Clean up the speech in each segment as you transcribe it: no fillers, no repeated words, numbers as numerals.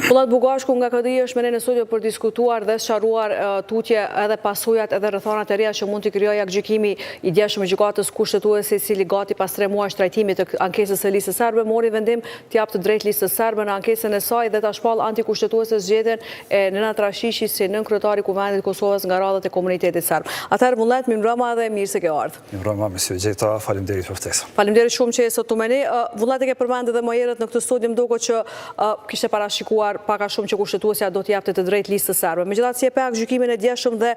Pullat Bugashku nga KDI është me ne në studio për diskutuar dhe sqaruar tutje edhe pasojat edhe rrethonat e reja që mund t'i krijojë aktgjykimi i djeshëm i gjykatës kushtetuese, i cili gati pas 3 muajsh trajtimit të ankesës së listës serbe mori vendim të japë të drejtë listës serbe në ankesën e saj dhe ta shpall antikushtetuese zgjedhjen e Nenad Rashishi si nën kryetari i Kuvendit të Kosovës nga radhët e komunitetit serb. Atëherë mullet, mirëmbrëma dhe mirë se ke ardhur. Mirëmbrëma, mesjë Gjeta, faleminderit për ftesën. Faleminderit shumë që je sot me ne. Vullet e ke përmendur edhe më herët në këtë studio, më duket që kishte parashikuar pak a shumë që kushtetuesja do të japte të drejtë listës serbe. Megjithatë, si e pe aktgjykimin e djeshëm dhe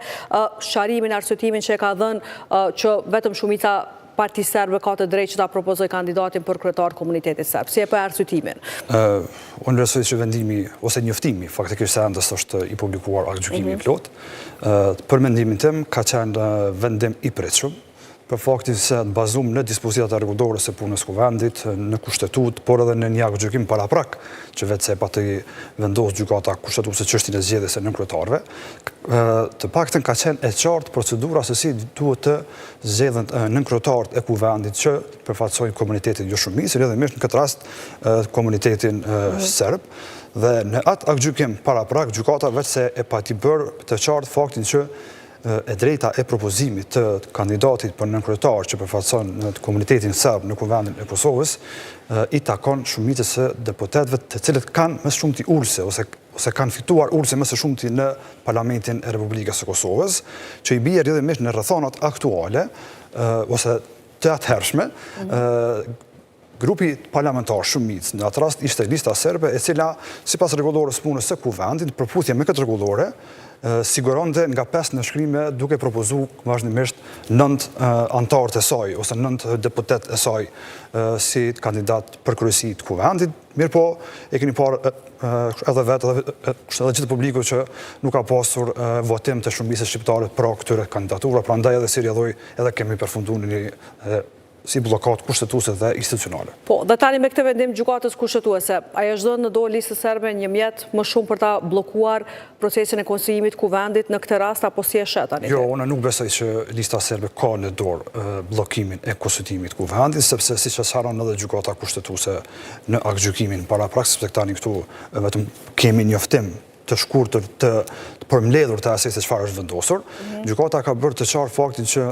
sqarimin, arsëtimin që e ka dhënë që vetëm shumica Parti serbe ka të drejtë që ta propozoj kandidatin për kryetar komunitetit serb. Si e pe arsëtimin? Unë besoj që vendimi ose njoftimi faktikisht se ende është i publikuar aktgjykimi i plot. Për mendimin tim ka qenë vendim i pritshëm, për faktin se të bazum në dispozitat e rregullore së punës Kuvendit, në kushtetut, por edhe në një aktgjykim paraprak, që vetë se pa të vendos gjykata kushtetuese çështjen e zgjedhjes së nënkretarëve, të paktën ka qenë e qartë procedura se si duhet të zgjedhen nënkretarët e Kuvendit që përfaqësojnë komunitetin jo shumicë, rrjedhimisht në këtë rast komunitetin serb. Dhe në atë aktgjykim paraprak, gjykata vetë se e pati bërë të qartë faktin që e drejta e propozimit të kandidatit për nënkryetar që përfaqëson në komunitetin serb në Kuvendin e Kosovës i takon shumicës së deputetëve të cilët kanë më shumti ulse ose kanë fituar ulse më së shumti në Parlamentin e Republikës së Kosovës, që i bie rrjedhimisht në rrethonat aktuale ose të atëhershme. Grupi parlamentar shumicë në atë rast ishte lista serbe, e cila sipas rregullores punës së Kuvendit, përputhje me këtë rregullore, siguronte nga 5 nënshkrime duke propozuar vazhdimisht 9 anëtarët e saj ose 9 deputetë e saj si kandidat për kryesi të Kuvendit. Mirë po, e keni parë edhe vetë edhe gjithë publiku që nuk ka pasur votim të shumicës shqiptare për këtyre kandidatura, prandaj edhe si rrjedhoi edhe kemi përfunduar në një si bllokat kushtetuese dhe institucionale. Po, dhe tani me këtë vendim gjykatës kushtetuese, ajo është dhënë në dorë listës serbe një mjet më shumë për ta bllokuar procesin e konsilimit Kuvendit në këtë rast, apo si e shet tani? Jo, unë nuk besoj që lista serbe ka në dorë bllokimin e konstituimit Kuvendit, sepse siç e sqaron edhe gjykata kushtetuese në aktgjykimin paraprak, sepse tani këtu vetëm kemi njoftim të shkurtër të përmbledhur të asaj se çfarë është vendosur. Gjykata ka bërë të qartë faktin që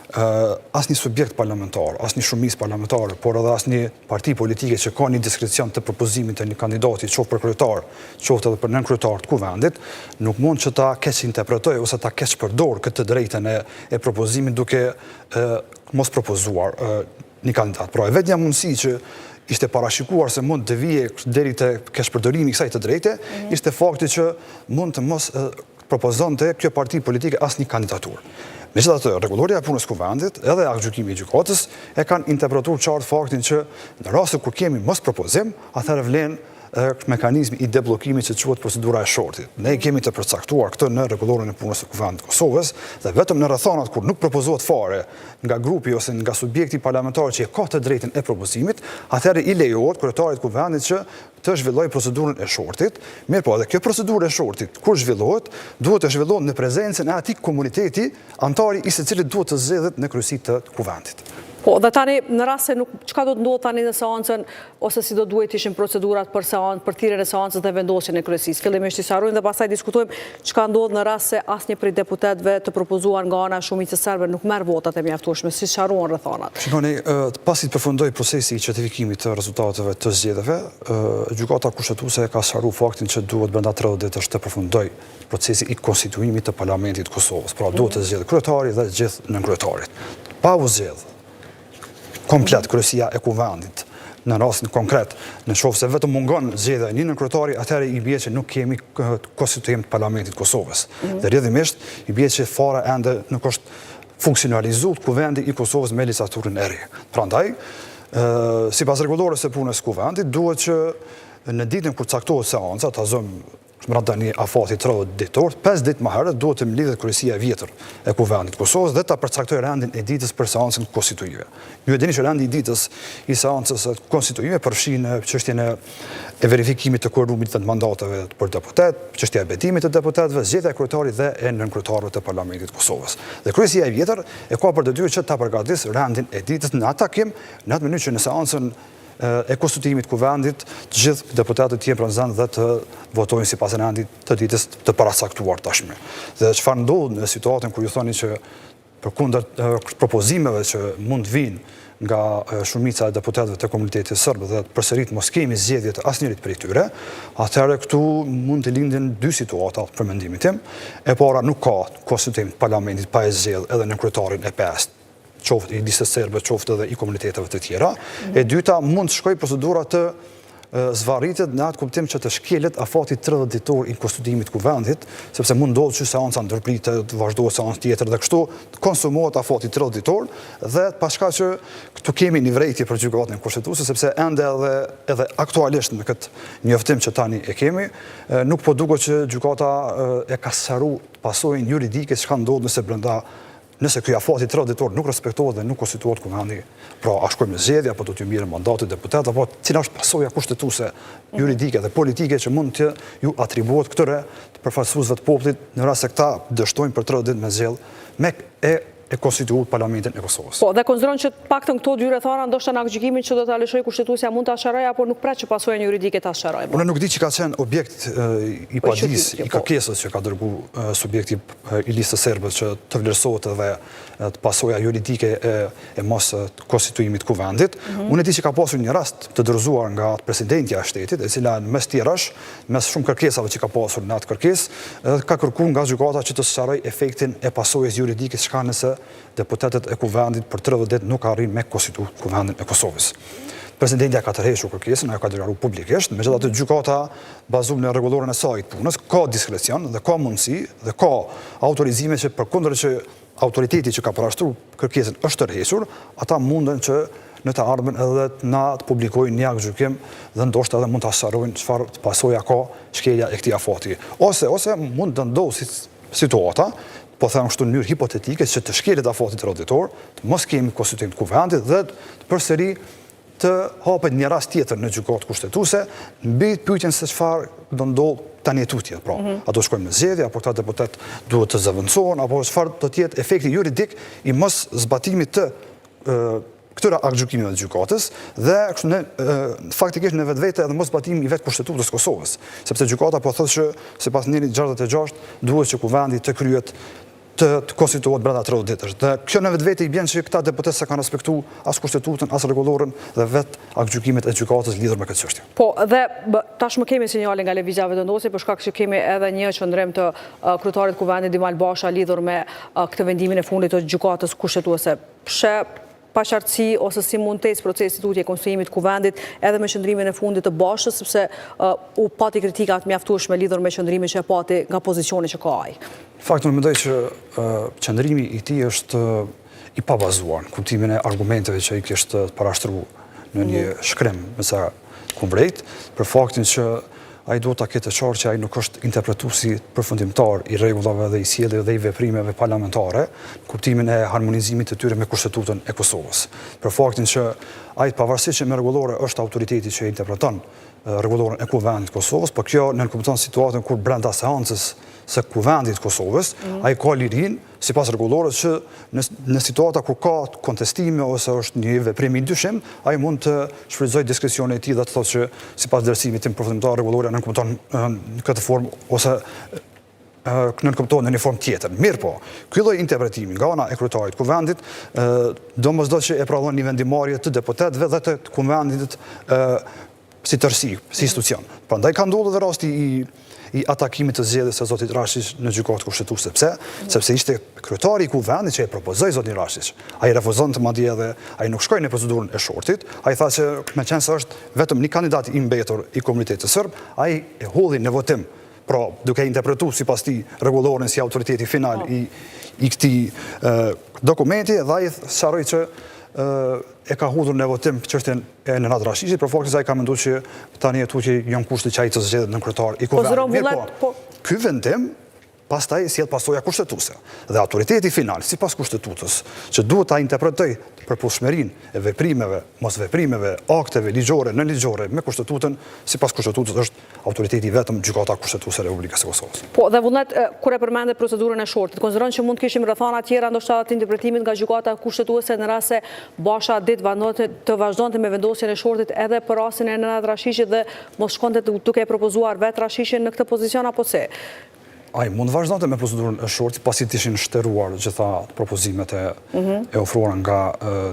asnjë subjekt parlamentar, asnjë shumicë parlamentare, por edhe asnjë parti politike që ka një diskrecion të propozimit të një kandidati, qoftë për kryetar, qoftë edhe për nënkryetar të Kuvendit, nuk mund që ta keq interpretojë ose ta keq përdorë këtë drejtën e propozimit duke mos propozuar një kandidat. Pra, e vetë një mundësi që ishte parashikuar se mund të vijë deri te keqpërdorimi i kësaj të drejte, ishte fakti që mund të mos propozonte kjo parti politike asnjë kandidaturë. Megjithatë, rregulloria e punës Kuvendit edhe aktgjykimi i gjykatës e kanë interpretuar qartë faktin që në rast kur kemi mos propozim, atëherë vlen mekanizmi i deblokimit që quhet procedura e shortit. Ne kemi të përcaktuar këtë në rregullorin e punës së Kuvendit të Kosovës dhe vetëm në rrethonat kur nuk propozohet fare nga grupi ose nga subjekti parlamentar që ka të drejtën e propozimit, atëherë i lejohet kryetarit të Kuvendit që të zhvillojë procedurën e shortit. Mirë po, edhe kjo procedurë e shortit, kur zhvillohet, duhet të zhvillohet në prezencën e atij komuniteti, antari i secilit duhet të zgjedhet në kryesi të Kuvendit. Po, dhe tani, në rast se nuk, çka do të ndodhë tani në seancën, ose si do duhet ishin procedurat për thirrjen e seancës dhe vendosjen e kryesisë. Fillimisht i sqarojmë dhe pastaj diskutojmë çka ndodh në rast se asnjë prej deputetëve të propozuar nga ana e shumicës serbe nuk merr votat e mjaftueshme, si sqaruan rrethonat. Shikoni, pasi të përfundoi procesi i certifikimit të rezultateve të zgjedhjeve, gjykata kushtetuese ka sqaruar faktin që duhet brenda 30 ditësh të përfundojë procesi i konstituimit të Parlamentit të Kosovës. Pra, duhet të zgjedhë kryetari dhe të gjithë nënkryetarët. Pa u zgjedhur komplet kryesia e Kuvendit, në rastin konkret, në qoftë se vetëm mungon zgjedhja e një nënkryetari, atëherë i bie që nuk kemi konstituim të Parlamentit të Kosovës. Dhe rrjedhimisht i bie që fare ende nuk është funksionalizuar Kuvendi i Kosovës me ligjaturën e re. Prandaj, sipas rregullores së punës së Kuvendit, duhet që në ditën kur caktohet seanca, ta zëm brenda një afati 30 ditor, 5 ditë më herët duhet të mbledhet kryesia e vjetër e Kuvendit të Kosovës dhe ta përcaktojë rendin e ditës për seancën konstitutive. Ju e dini që rendi i ditës i seancës konstitutive përfshin çështjen e verifikimit të kuorumit të mandateve për deputet, çështja e betimit të deputetëve, zgjedhja e kryetarit dhe e nënkryetarëve të Parlamentit të Kosovës. Dhe kryesia e vjetër e ka për detyrë që ta përgatisë rendin e ditës në atë takim, në atë mënyrë që në seancën e konstituimit kuvendit, të gjithë deputetët të jenë prezent dhe të votojnë sipas rendit të ditës të paracaktuar tashme. Dhe çfarë ndodh në situatën kur ju thoni që përkundër propozimeve që mund të vinë nga shumica e deputetëve të komunitetit serb dhe përsërit mos kemi zgjedhje të asnjërit prej tyre, atëherë këtu mund të lindin dy situata për mendimin tim. E para, nuk ka konstituim të parlamentit pa e zgjedhur edhe në kryetarin e pestë, qoftë i listës serbe, qoftë edhe i komuniteteve të tjera. E dyta, mund të shkojë procedura të zvarritet në atë kuptim që të shkelet afati 30 ditor i konstituimit kuvendit, sepse mund ndodhë që seanca ndërpritet, të vazhdohet seancë tjetër dhe kështu konsumohet afati 30 ditor dhe paska që këtu kemi një vërejtje për gjykatën kushtetuese, sepse ende edhe aktualisht në këtë njoftim që tani e kemi, nuk po duket që gjykata e ka sqaruar pasojën juridike çka ndodh nëse ky afati 30 ditor nuk respektohet dhe nuk konstituohet kuvendi, pra a shkojmë në zgjedhje apo do t'ju mirë mandati deputet, apo cila është pasoja kushtetuese juridike dhe politike që mund të ju atribuohet këtyre të përfaqësuesve të popullit në rast se këta dështojnë për 30 ditë me zgjedhje e konstituuar Parlamentin e Kosovës. Po, dhe konsideron që paktën këto dy rrethana ndoshta në gjykimin që do ta lëshojë kushtetuesja mund ta sqarojë apo nuk pret që pasojën juridike ta sqarojë. Unë nuk di që ka qenë objekt i padis, i kërkesës që ka dërguar subjekti i listës serbe që të vlerësohet edhe të pasoja juridike e mos konstituimit kuvendit. Unë e di që ka pasur një rast të dorëzuar nga presidentja e shtetit, e cila mes tjerash, mes shumë kërkesave që ka pasur në atë kërkesë, ka kërkuar nga gjykata që të sqarojë efektin e pasojës juridike çka nëse deputetët e kuvendit për 30 ditë nuk arrin me konstitut kuvendin e Kosovës. Presidentja ka tërhequr kërkesën, ajo ka deklaruar publikisht, megjithatë gjykata bazuar në rregulloren e saj të punës ka diskrecion dhe ka mundësi dhe ka autorizime që përkundër që autoriteti që ka parashtruar kërkesën është tërhequr, ata munden që në të ardhmen edhe na të publikojnë një akt gjykim dhe ndoshta edhe mund ta sqarojnë çfarë pasoja ka shkelja e këtij afati. Ose mund të ndodhë situata, po them kështu në mënyrë hipotetike, që të shkelet afati 30 ditor, të mos kemi konstituim të kuvendit dhe përsëri të hapet një rast tjetër në gjykatë kushtetuese mbi pyetjen se çfarë do ndodh tani tutje. Pra, a do shkojmë në zgjedhje apo këta deputet duhet të zëvendësohen apo çfarë do të jetë efekti juridik i mos zbatimit të këtyre aktgjykimeve të gjykatës dhe faktikisht në vetvete edhe mos zbatimi i vetë kushtetutës Kosovës, sepse gjykata po thotë që sipas njëri 66 duhet që kuvendi të kryhet të konstituohet brenda 30 ditësh. Dhe kjo në vetvete i bën që këta deputet se kanë respektuar as kushtetutin, as rregulloren dhe vetë aktgjykimet e gjykatës lidhur me këtë çështje. Po, dhe tashmë kemi sinjale nga lëvizja vendosje për shkak që kemi edhe një qëndrim të kryetarit kuvendit Dimal Basha lidhur me këtë vendimin e fundit të gjykatës kushtetuese. Paqartësi ose si mund të ecë procesi tutje konstituimit kuvendit edhe me qëndrimin e fundit të Bashës, sepse u pati kritikat mjaftueshme lidhur me qëndrimin që e pati nga pozicioni që ka ai. Fakti unë mendoj që qëndrimi i tij është i pabazuar në kuptimin e argumenteve që ai kishte parashtruar në një shkrim me sa kumbrejt, për faktin që ai duhet ta ketë qartë që ai nuk është interpretuesi përfundimtar i rregullave dhe i sjelljes dhe i veprimeve parlamentare, në kuptimin e harmonizimit të tyre me Kushtetutën e Kosovës. Për faktin që ai pavarësisht që me rregullore është autoriteti që interpreton rregulloren e kuvendit të Kosovës, por kjo nënkupton situatën kur brenda seancës së kuvendit të Kosovës, ai ka lirinë sipas rregullores që në situata kur ka kontestime ose është një veprim i dyshim, ai mund të shfrytëzojë diskrecionin e tij dhe të thotë që sipas vlerësimit tim përfundimtar rregulloria nënkupton në këtë formë ose nënkupton në një formë tjetër. Mirë po, ky lloj interpretimi nga ana e kryetarit të kuvendit domosdoshmë që e prodhon një vendimarrje të deputetëve dhe të kuvendit si tërësi, si institucion. Prandaj ka ndodhur edhe rasti i atakimit të zgjedhjes së zotit Rashić në gjykatë kushtetuese. Pse? Sepse ishte kryetari i kuvendit që e propozoi zotin Rashić. Ai refuzonte madje edhe ai nuk shkoi në procedurën e shortit. Ai tha që meqense është vetëm një kandidat i mbetur i komunitetit serb, ai e hodhi në votim. Pra, duke interpretuar sipas tij rregulloren si autoriteti final i këtij dokumenti dhe ai sqaroi që e ka hudhur në votim çështjen e Nenad Rashićit, për faktin se ai ka menduar që tani tutje janë kushte që ai të zgjedhet në kryetar i kuvendit. Ky vendim pastaj sjell pasoja kushtetuese. Dhe autoriteti final, sipas kushtetutës, që duhet ta interpretojë përputhshmërinë e veprimeve, mos veprimeve, akteve ligjore, nënligjore me kushtetutën, sipas kushtetutës është autoriteti vetëm gjykata kushtetuese e Republikës së Kosovës. Po, dhe vullnet, kur e përmendet procedurën e shortit, konsideron që mund kishim rrethana tjera ndoshta të interpretimit nga gjykata kushtetuese në rast se Basha Dit vanonte të vazhdonte me vendosjen e shortit edhe për rastin e Nenad Rashishit dhe mos shkonte duke e propozuar vetë Rashishin në këtë pozicion apo se? Ai mund vazhdonte me procedurën e shortit pasi të ishin shtëruar gjitha propozimet e ofruara nga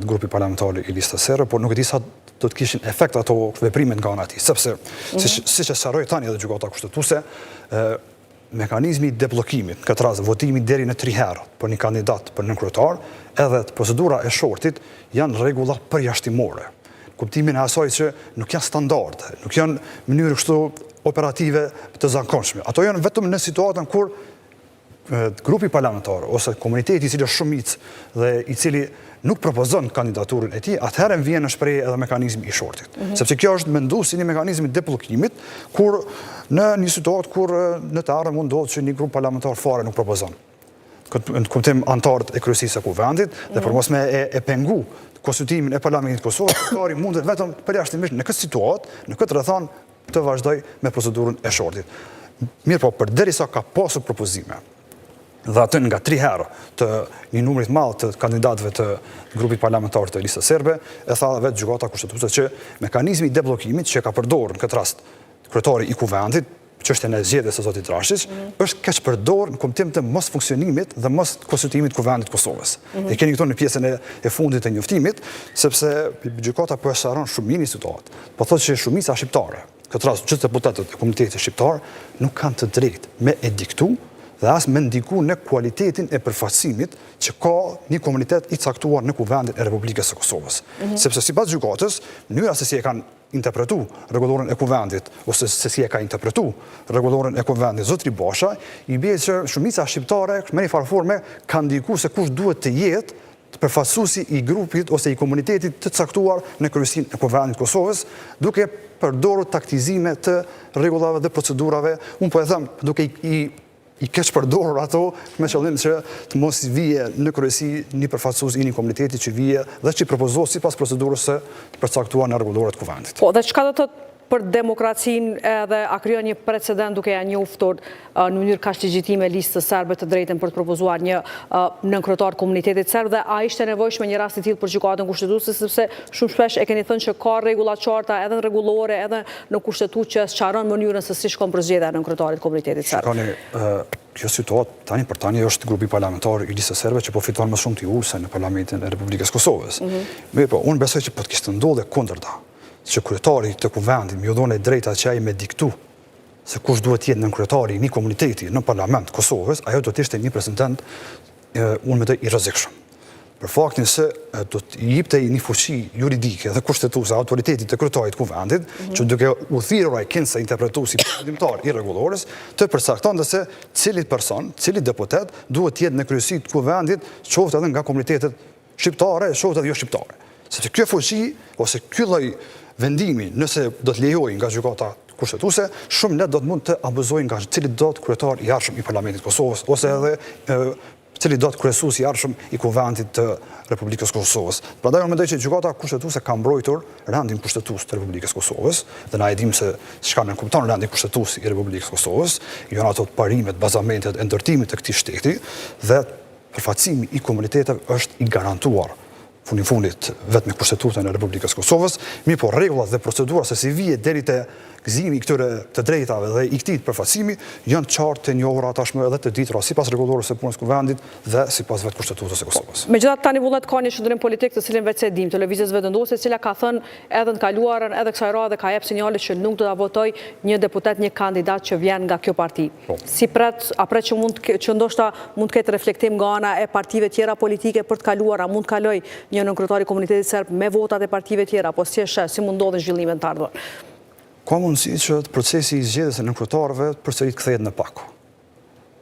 grupi parlamentar i listës së por nuk e di sa do të kishin efekt ato veprimet nga ana e tij, sepse siç e sqaroi tani edhe gjykata kushtetuese, mekanizmi i deblokimit, në këtë rast votimi deri në 3 herë për një kandidat për nënkryetar, edhe procedura e shortit janë rregulla përjashtimore. Kuptimin e asaj që nuk janë standarde, nuk janë mënyrë kështu operative të zakonshme. Ato janë vetëm në situatën kur grupi parlamentar ose komuniteti i cili është shumicë dhe i cili nuk propozon kandidaturën e tij, atëherë vjen në shprehje edhe mekanizmi i shortit. Sepse kjo është menduar si një mekanizëm i deblokimit, kur në një situatë kur në të ardhmen mund ndodhë që një grup parlamentar fare nuk propozon. Në kuptim antarët e kryesisë së kuvendit dhe për mos me e pengu konstitutimin e Parlamentit të Kosovës, kryetari mundet vetëm përjashtimisht në këtë situatë, në këtë rrethanë të vazhdoj me procedurën e shortit. Mirë po, përderisa ka pasur propozime dhe atë nga 3 herë të një numrit madh të kandidatëve të grupit parlamentar të listës serbe, e tha vetë gjykata kushtetuese që mekanizmi i deblokimit që ka përdorur në këtë rast kryetari i kuvendit, çështjen e zgjedhjes së zotit Rashić, është keq përdorur në kuptim të mos funksionimit dhe mos konstituimit të kuvendit të Kosovës. E keni këtu në pjesën e fundit të njoftimit, sepse gjykata po e sqaron shumë mirë situatë. Po thotë që shumica shqiptare, këtë rast gjithë deputetët e komunitetit shqiptar, nuk kanë të drejtë me e diktu dhe as me ndiku në kualitetin e përfaqësimit që ka një komunitet i caktuar në kuvendin e Republikës së Kosovës. Sepse sipas gjykatës, mënyra se si e kanë interpretu rregulloren e kuvendit ose se si e ka interpretu rregulloren e kuvendit zotri Basha, i bie që shumica shqiptare me një farë forme kanë ndikuar se kush duhet të jetë përfaqësuesi i grupit ose i komunitetit të caktuar në kryesinë e kuvendit të Kosovës, duke përdorur taktizime të rregullave dhe procedurave, unë po e them, duke i keq përdorur ato me qëllim që të mos vije në kryesi një përfaqësues i një komuniteti që vije dhe që propozohet sipas procedurës së përcaktuar në rregulloret e kuvendit. Po, dhe çka do të thotë për demokracinë edhe a krijon një precedent duke ja njoftur në mënyrë kaq legjitime listës serbe të drejtën për të propozuar një nënkryetar komunitetit serb dhe a ishte nevojshme një rast i tillë për gjykatën kushtetuese sepse shumë shpesh e keni thënë që ka rregulla qarta edhe rregullore edhe në kushtetutë që sqaron mënyrën se si shkon përzgjedhja e nënkryetarit komunitetit serb. Kjo situatë tani për tani është grupi parlamentar i listës serbe që po fiton më shumë të se në Parlamentin e Republikës së Kosovës. Mirë po, unë besoj që po të kishte ndodhur kundërta, që kryetari të kuvendit më dhonte drejta që ai me diktu se kush duhet të jetë nënkryetari i një komuniteti në Parlament të Kosovës, ajo do të ishte një president unë mendoj i rrezikshëm. Për faktin se do të jepte një fuqi juridike dhe kushtetuese autoritetit të kryetarit të kuvendit, që duke u thirrur ai kënse interpretuesi përfundimtar i rregullores, të përcaktonte se cili person, cili deputet duhet të jetë në kryesi të kuvendit, qoftë edhe nga komunitetet shqiptare, qoftë edhe jo shqiptare. Sepse kjo fuqi ose ky lloj vendimi, nëse do të lejojë nga gjykata kushtetuese, shumë lehtë do të mund të abuzojë nga cili do të kryetar i arshëm i Parlamentit të Kosovës ose edhe cili do të kryesues i arshëm i kuvendit të Republikës së Kosovës. Prandaj unë mendoj që gjykata kushtetuese ka mbrojtur rendin kushtetues të Republikës së Kosovës, dhe na e dimë se çka ne kupton rendin kushtetues i Republikës së Kosovës, janë ato parimet, bazamentet e ndërtimit të këtij shteti dhe përfaqësimi i komuniteteve është i garantuar fundit vetëm me kushtetutën e Republikës së Kosovës, mirë po rregullat dhe procedurat se si vije deri te gëzimi i këtyre të drejtave dhe i këtij përfaqësimi janë qartë të njohura tashmë edhe të ditura sipas rregullores së punës së kuvendit dhe sipas vetë kushtetutës së Kosovës. Megjithatë tani vullnet ka një qendrim politik të cilin vetë se dim, televizës vetëndosur, e cila ka thënë edhe në kaluarën, edhe kësaj radhe ka jep sinjale që nuk do ta votoj një deputet, një kandidat që vjen nga kjo parti. Si pret, a pret që ndoshta mund të ketë reflektim nga ana e partive tjera politike për të kaluar, a mund të kaloj një nënkryetari i komunitetit serb me votat e partive tjera, apo si mund ndodhin zhvillimet të ardhur? Ka mundësi që procesi i zgjedhjes së nënkryetarëve përsërit kthehet në pak.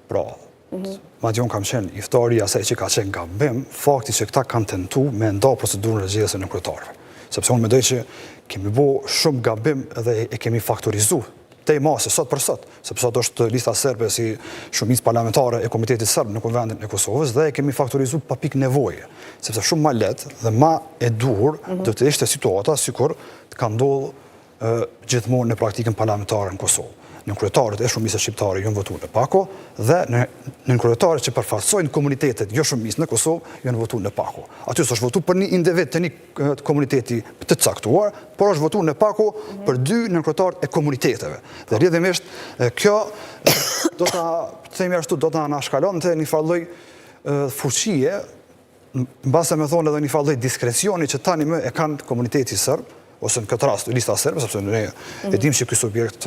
Pra, madje unë kam qenë i ftari i asaj që ka qenë gabim, fakti që këta kanë tentuar me nda procedurën e zgjedhjes së nënkryetarëve. Sepse unë mendoj që kemi bërë shumë gabim dhe e kemi faktorizuar te mase sot për sot, sepse sot është lista serbe si shumicë parlamentare e Komitetit Serb në Kuvendin e Kosovës dhe e kemi faktorizuar pa pikë nevoje, sepse shumë më lehtë dhe më e duhur do të ishte situata sikur të ka ndodhur gjithmonë në praktikën parlamentare në Kosovë. Në kryetarët e shumicës shqiptare janë votuar në pako dhe në kryetarët që përfaqësojnë komunitetet jo shumicë në Kosovë janë votuar në pako. Aty s'është votuar për një individ të një komuniteti të caktuar, por është votuar në pako për 2 në kryetarët e komuniteteve. Dhe rrjedhimisht kjo do ta themi ashtu do ta anashkalonte një farë lloj fuqie, mbase me thonë edhe një farë lloj diskrecioni që tani më e kanë komuniteti serb, ose në këtë rast lista serbe, sepse ne e dim që ky subjekt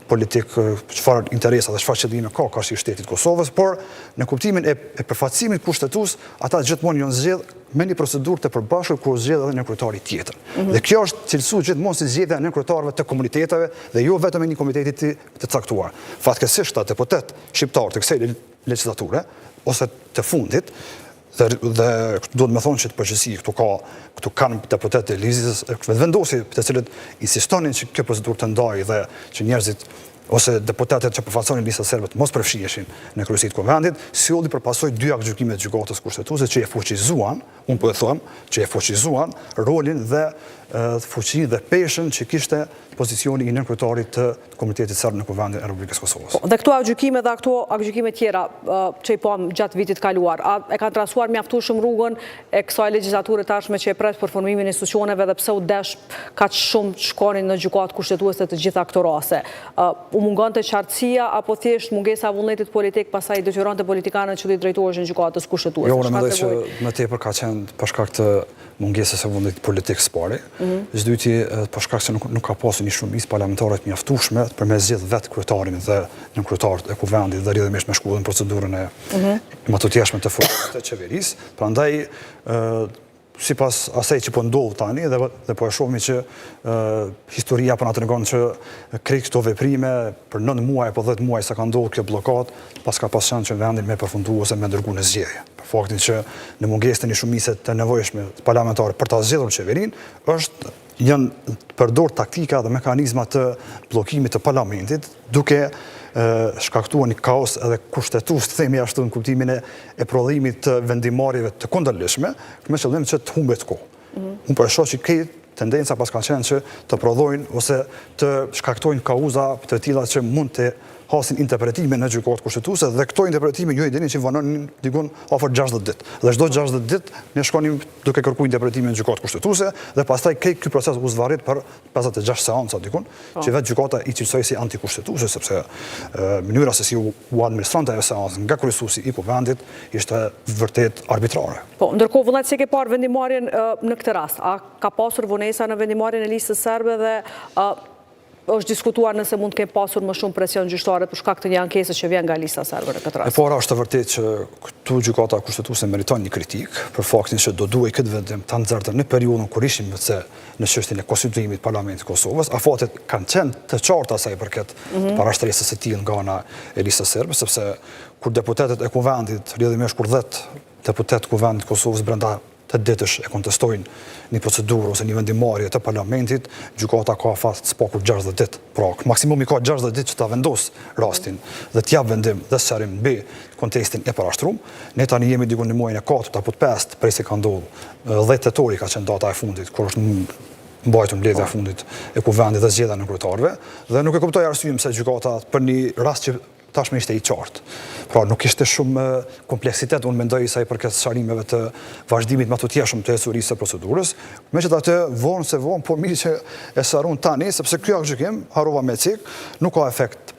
politik çfarë interesa dhe çfarë qëllime ka karshi shtetit Kosovës, por në kuptimin e përfaqësimit kushtetues, ata gjithmonë janë zgjedh me një procedurë të përbashkët kur zgjedh edhe një kryetari tjetër. Dhe kjo është cilësuar gjithmonë si zgjedhja e kryetarëve të komuniteteve dhe jo vetëm e një komiteti të caktuar. Fatkeqësisht ata deputet shqiptar të kësaj legjislature ose të fundit dhe duhet me thonë që të përgjithësi këtu kanë deputet e lizës vetëvendosi të cilët insistonin që kjo procedurë të ndajë dhe që njerëzit ose deputetet që përfaqësonin lista serbe mos përfshiheshin në kryesitë të Kuvendit, sjolli përpasoj 2 aktgjykime të gjykatës kushtetuese që e fuqizuan, unë po e them, që e fuqizuan rolin dhe fuqinë dhe peshën që kishte pozicioni i nënkryetarit të Komitetit Serb në Kuvendin e Republikës Kosovës. Dhe këto aktgjykime dhe këto aktgjykime tjera që i pam gjatë vitit kaluar, e kanë trasuar mjaftueshëm rrugën e kësaj legjislature tashme që e pret për formimin e institucioneve dhe pse u desh kaq shumë të shkonin në gjykatë kushtetuese të gjitha këto raste. U mungonte qartësia apo thjesht mungesa e vullnetit politik pastaj detyronte politikanët që të drejtoheshin gjykatës kushtetuese? Jo, unë mendoj që më tepër ka qenë për shkak të mungesës së vullnetit politik së pari. Zdyti për shkak se nuk ka pasur një shumicë parlamentare të mjaftueshme për me zgjedh vetë kryetarin dhe nënkryetarit e Kuvendit dhe rrjedhimisht me shkullën procedurën e matutjeshme të forcës të qeverisë. Prandaj sipas asaj që po ndodh tani dhe po e shohim që historia po na tregon që krejt këto veprime për 9 muaj apo 10 muaj sa ka ndodhur kjo bllokat, pas ka pas shans që vendin me përfunduar ose me ndërguar në zgjedhje. Për faktin që në mungesë të një shumice të nevojshme parlamentare për ta zgjedhur qeverinë janë përdor taktika dhe mekanizma të bllokimit të parlamentit duke shkaktuar një kaos edhe kushtetues, të themi ashtu në kuptimin e prodhimit të vendimarrjeve të kundërlidhshme, me qëllim që të humbet kohë. Unë po e shoh që tendenca pas ka qenë që të prodhojnë ose të shkaktojnë kauza të tilla që mund të hasin interpretime në gjykatë kushtetuese dhe këto interpretime ju e dini që vanonin diku afër 60 ditë. Dhe çdo 60 ditë ne shkonim duke kërkuar interpretime në gjykatë kushtetuese dhe pastaj ky proces u zvarrit për 56 seanca diku, që vetë gjykata i cilësoi si antikushtetuese sepse mënyra se si u administronte ajo seancë nga kryesuesi i Kuvendit ishte vërtet arbitrare. Po, ndërkohë vullnet se ke parë vendimarrjen në këtë rast, a ka pasur vonesa në vendimarrjen e listës serbe dhe është diskutuar nëse mund të kemë pasur më shumë presion gjyqtare për shkak të një ankese që vjen nga lista serbe në këtë rast? E para është vërtet që këtu gjykata kushtetuese meriton një kritik për faktin që do duhej këtë vendim ta nxjerrte në periudhën kur ishim në çështjen e konstituimit të Parlamentit të Kosovës. Afatet kanë qenë të qarta sa i përket parashtresës së tillë nga ana e listës serbe, sepse kur deputetët e Kuvendit, rrjedhimisht kur 10 deputet të Kuvendit të Kosovës brenda 8 ditësh e kontestojnë një procedurë ose një vendimarrje të parlamentit, gjykata ka fat s'pakur 60 ditë. Pra, maksimumi ka 60 ditë që ta vendos rastin dhe t'jap vendim dhe sqarim mbi kontekstin e parashtruar. Ne tani jemi diku në muajin e 4 apo të 5 prej se ka ndodhur 10 tetori ka qenë data e fundit kur është mbajtur mbledhja e fundit e Kuvendit dhe zgjedhja në kryetarëve dhe nuk e kuptoj arsyeën pse gjykata për një rast që tashmë ishte i qartë. Pra nuk ishte shumë kompleksitet, unë mendoj sa i përket sqarimeve të vazhdimit matutjeshëm të ecurisë së procedurës. Megjithatë, vonë se vonë, por mirë që e sqarun tani, sepse ky aktgjykim, harrova me cik, nuk ka efekt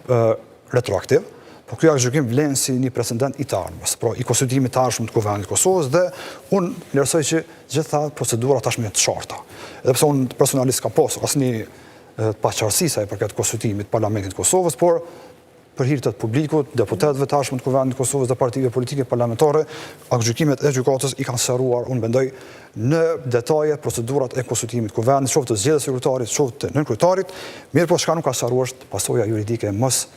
retroaktiv, por ky aktgjykim vlen si një precedent i të ardhmes, pra i konstituimit të ardhshëm të Kuvendit të Kosovës dhe unë vlerësoj që gjitha procedurat tashmë janë të qarta. Edhe pse unë personalisht ka pasur asnjë paqartësi sa i përket konstituimit të Parlamentit të Kosovës, por për hir të publikut, deputetëve të ardhshëm të Kuvendit të Kosovës dhe partive politike parlamentare, aktgjykimet e gjykatës i kanë sqaruar, unë mendoj, në detaje procedurat e konstituimit të Kuvendit, qoftë të zgjedhjes së kryetarit, qoftë të nënkryetarit, mirë po çka nuk ka sqaruar është pasoja juridike e mos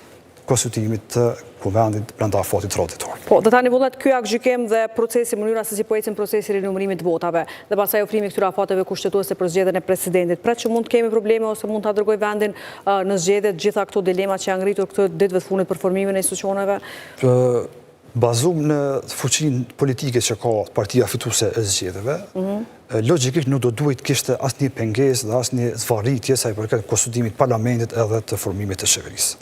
konstituimit të Kuvendit brenda afatit traditor. Po, dhe tani vullnet ky aktgjykim dhe procesi, mënyra se si po ecën procesi i rinumërimit të votave dhe pastaj ofrimi këtyre afateve kushtetuese për zgjedhjen e presidentit. Pret që mund të kemi probleme ose mund ta dërgoj vendin në zgjedhje gjitha këto dilema që janë ngritur këtë ditëve të fundit për formimin e institucioneve? Bazuar në fuqinë politike që ka partia fituese e zgjedhjeve, logjikisht nuk do duhet kishte asnjë pengesë dhe asnjë zvarritje sa i përket konsultimit parlamentit edhe të formimit të qeverisë.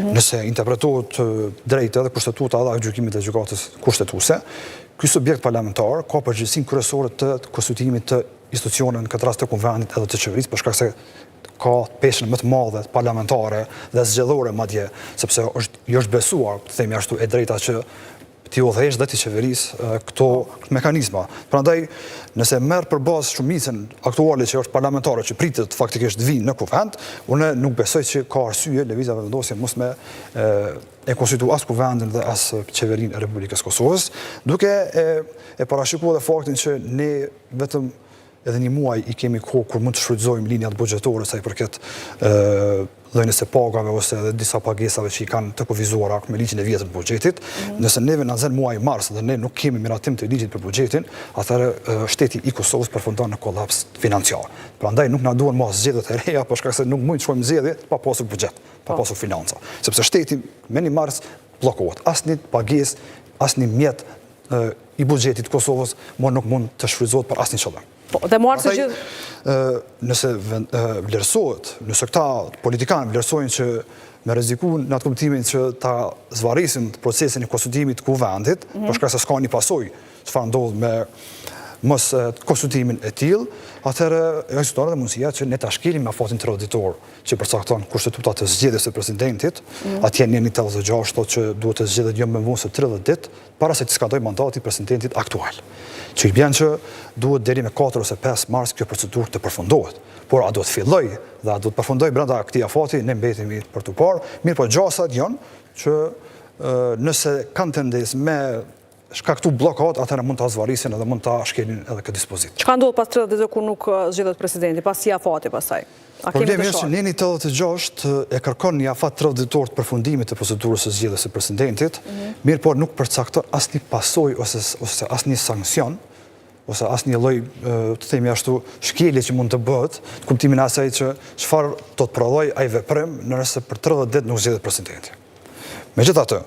Nëse interpretohet drejt edhe kushtetuta edhe gjykimit e gjykatës kushtetuese, ky subjekt parlamentar ka përgjegjësinë kryesore të konsultimit të institucioneve, në këtë rast të konventit edhe të qeverisë, për shkak se ka peshën më të madhe parlamentare dhe zgjedhore madje, sepse është besuar, të themi ashtu, e drejta që t'i udhëheqë dhe t'i qeverisë këto mekanizma. Prandaj, nëse merr për bazë shumicën aktuale që është parlamentare që pritet faktikisht vinë në kuvend, unë nuk besoj që ka arsye lëvizja vendosje mos me e konstituu as kuvendin dhe as qeverinë e Republikës Kosovës, duke e parashikuar dhe faktin që ne vetëm edhe një muaj i kemi kohë kur mund të shfrytëzojmë linjat buxhetore sa i përket dhënies së pagave ose edhe disa pagesave që i kanë të kufizuara me ligjin e vjetër të buxhetit. Nëse neve na nxjerr muaji mars dhe ne nuk kemi miratim të ligjit për buxhetin, atëherë shteti i Kosovës përfundon në kollaps financiar. Prandaj nuk na duhen më zgjedhjet e reja, për shkak se nuk mund të shkojmë zgjedhje pa pasur buxhet, pa pasur financa, sepse shteti me 1 mars bllokohet. Asnjë pagesë, asnjë mjet i buxhetit të Kosovës nuk mund të shfrytëzohet për asnjë qëllim. Dhe marë se gjithë... Nëse vlerësohet, nëse këta politikanë vlerësojnë që me rreziku në atë kuptimin që ta zvarisin procesin e konsultimit të kuvendit, për shkak se s'ka një pasojë çfarë ndodh me mos konsultimin e tillë, atëherë ekziston edhe mundësia që ne ta shkelim me afatin tradhitor që përcakton kushtetuta të zgjedhjes së presidentit, atje në 86 thotë që duhet të zgjedhet jo më vonë se 30 ditë para se të skadojë mandati i presidentit aktual. Që i bën që duhet deri me 4 ose 5 mars kjo procedurë të përfundohet. Por a do të filloj dhe a do të përfundoj brenda këtij afati, ne mbetemi për tu parë. Mirë, po gjasat janë që nëse kanë tendencë me shkaktu bllokat, atëherë mund ta zvarisin edhe mund ta shkelin edhe këtë dispozit. Çka ndodh pas 30 ditë kur nuk zgjedhet presidenti, pas si afati pastaj? Problemi është që neni 86 e kërkon një afat 30 ditor të përfundimit të procedurës së zgjedhjes së presidentit, mirë po nuk përcakton asnjë pasojë ose asnjë sankcion, ose asnjë lloj, të themi ashtu, shkelje që mund të bëhet, në kuptimin e asaj që çfarë do të prodhoj ai veprim nëse për 30 ditë nuk zgjedhet presidenti. Megjithatë,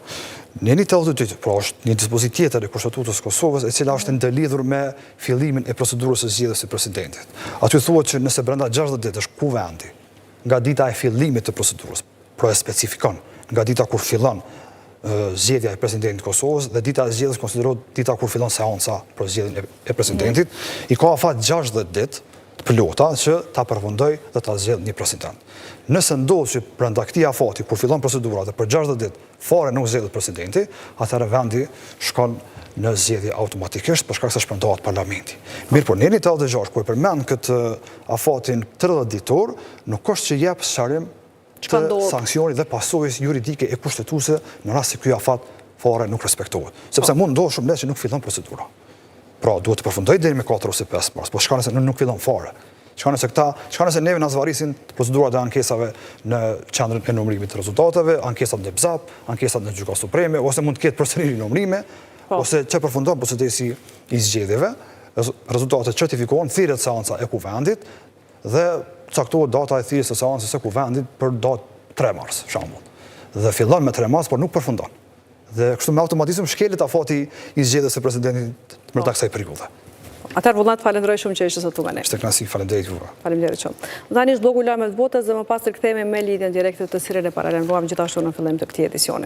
neni 82, pra është një dispozit tjetër e Kushtetutës së Kosovës, e cila është ndëlidhur me fillimin e procedurës së zgjedhjes së presidentit. Aty thuhet që nëse brenda 60 ditë është kuvendi nga dita e fillimit të procedurës, pra e specifikon nga dita kur fillon zgjedhja e presidentit të Kosovës dhe dita e zgjedhjes konsiderohet dita kur fillon seanca për zgjedhjen e presidentit, i ka afat 60 ditë të plota që ta përfundoj dhe ta zgjedh një president. Nëse ndodh që brenda këtij afati kur fillon procedura dhe për 60 ditë fare nuk zgjedhet presidenti, atëherë vendi shkon në zgjedhje automatikisht për shkak se shpërndahet parlamenti. Mirë, por neni 86 ku e përmend këtë afatin 30 ditor, nuk është që jep sqarim të sanksionit dhe pasojës juridike e kushtetuese në rast se ky afat fare nuk respektohet. Sepse mund ndodh shumë lehtë që nuk fillon procedura. Pra, duhet të përfundoj deri me 4 ose 5 mars, po shka nëse nuk fillon fare. Shka nëse neve na zvarisin procedurat e ankesave në qendrën e numërimit të rezultateve, ankesat në BZAP, ankesat në Gjykatë Supreme, ose mund të ketë përsëriri numërime, ose që përfundon procedesi i zgjedhjeve, rezultatet certifikohen, thirret seanca e kuvendit dhe caktohet data e thirrjes së seancës së kuvendit për datë 3 mars, shembull. Dhe fillon me 3 mars, por nuk përfundon. Dhe kështu me automatizëm shkelet afati i zgjedhjes së presidentit brenda kësaj periudhe. Atëherë vullnet, falenderoj shumë që ishte sot këtu me ne. Ishte kënaqësi, faleminderit juve. Faleminderit shumë. Tani është bloku lajmeve të botës dhe më pas rikthehemi me lidhjen direkte të cilën e paralajmëruam gjithashtu në fillim të këtij edicioni.